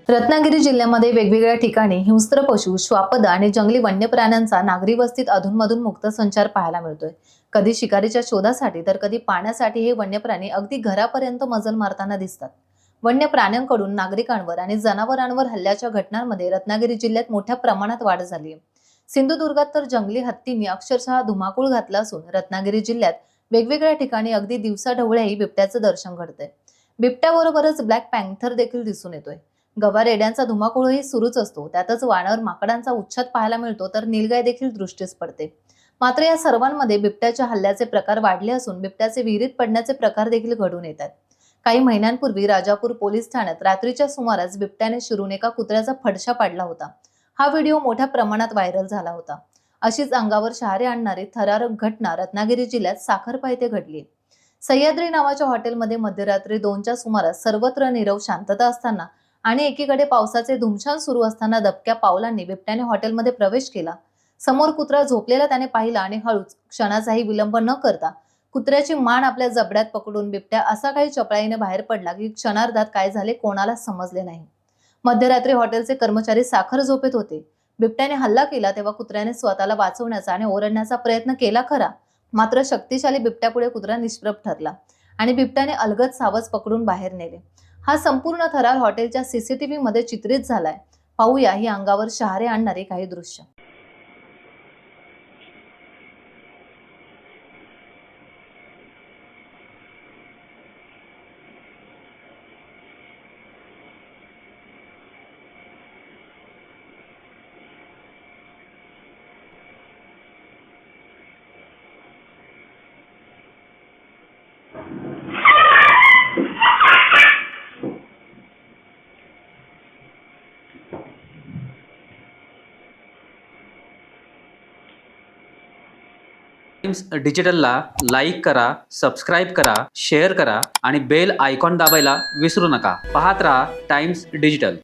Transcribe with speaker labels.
Speaker 1: रत्नागिरी जिल्ह्यामध्ये वेगवेगळ्या ठिकाणी हिंस्त्र पशु, श्वापद आणि जंगली वन्य प्राण्यांचा नागरी वस्तीत अधूनमधून मुक्त संचार पाहायला मिळतोय. कधी शिकारीच्या शोधासाठी तर कधी पाण्यासाठी हे वन्य प्राणी अगदी घरापर्यंत मजल मारताना दिसतात. वन्य प्राण्यांकडून नागरिकांवर आणि जनावरांवर हल्ल्याच्या घटनांमध्ये रत्नागिरी जिल्ह्यात मोठ्या प्रमाणात वाढ झाली आहे. सिंधुदुर्गात तर जंगली हत्तींनी अक्षरशः धुमाकूळ घातला असून रत्नागिरी जिल्ह्यात वेगवेगळ्या ठिकाणी अगदी दिवसाढवळ्याही बिबट्याचं दर्शन घडतंय. बिबट्याबरोबरच ब्लॅक पॅन्थर देखील दिसून येतोय. गवा रेड्यांचा धुमाकूळही सुरूच असतो. त्यातच वानर माकडांचा उच्छाद पाहायला मिळतो, तर नीलगाय देखील दृष्टीस पडते. मात्र या सर्वांमध्ये बिबट्याच्या हल्ल्याचे प्रकार वाढले असून बिबट्याचे विहिरीत पडण्याचे प्रकार देखील घडून येतात. काही महिन्यांपूर्वी राजापूर पोलीस ठाण्यात रात्रीच्या सुमारास बिबट्याने शिरून एका कुत्र्याचा फडशा पाडला होता. हा व्हिडिओ मोठ्या प्रमाणात व्हायरल झाला होता. अशीच अंगावर शहारे आणणारी थरारक घटना रत्नागिरी जिल्ह्यात साखरपा येथे घडली. सह्याद्री नावाच्या हॉटेलमध्ये मध्यरात्री 2च्या सुमारास सर्वत्र नीरव शांतता असताना आणि एकीकडे पावसाचे धुमशान सुरू असताना दबक्या पावलांनी बिबट्याने हॉटेलमध्ये प्रवेश केला. समोर कुत्रा झोपलेला त्याने पाहिला आणि हळूच, क्षणाचाही विलंब न करता कुत्र्याची मान आपल्या जबड्यात पकडून बिबट्या असा काही चपळाईने बाहेर पडला की क्षणार्धात काय झाले कोणाला समजले नाही. मध्यरात्री हॉटेलचे कर्मचारी साखर झोपेत होते. बिबट्याने हल्ला केला तेव्हा कुत्र्याने स्वतःला वाचवण्याचा आणि ओरडण्याचा प्रयत्न केला खरा, मात्र शक्तिशाली बिबट्यापुढे कुत्रा निष्प्रभ ठरला आणि बिबट्याने अलगद सावज पकडून बाहेर नेले. हा संपूर्ण थरार हॉटेलच्या सीसीटीव्ही मध्ये चित्रित झालाय. पाहूया ही अंगावर शहारे आणणारी काही दृश्य.
Speaker 2: टाइम्स डिजिटलला लाईक करा, सबस्क्राईब करा, शेअर करा आणि बेल आयकॉन दाबायला विसरू नका. पाहत रहा टाइम्स डिजिटल.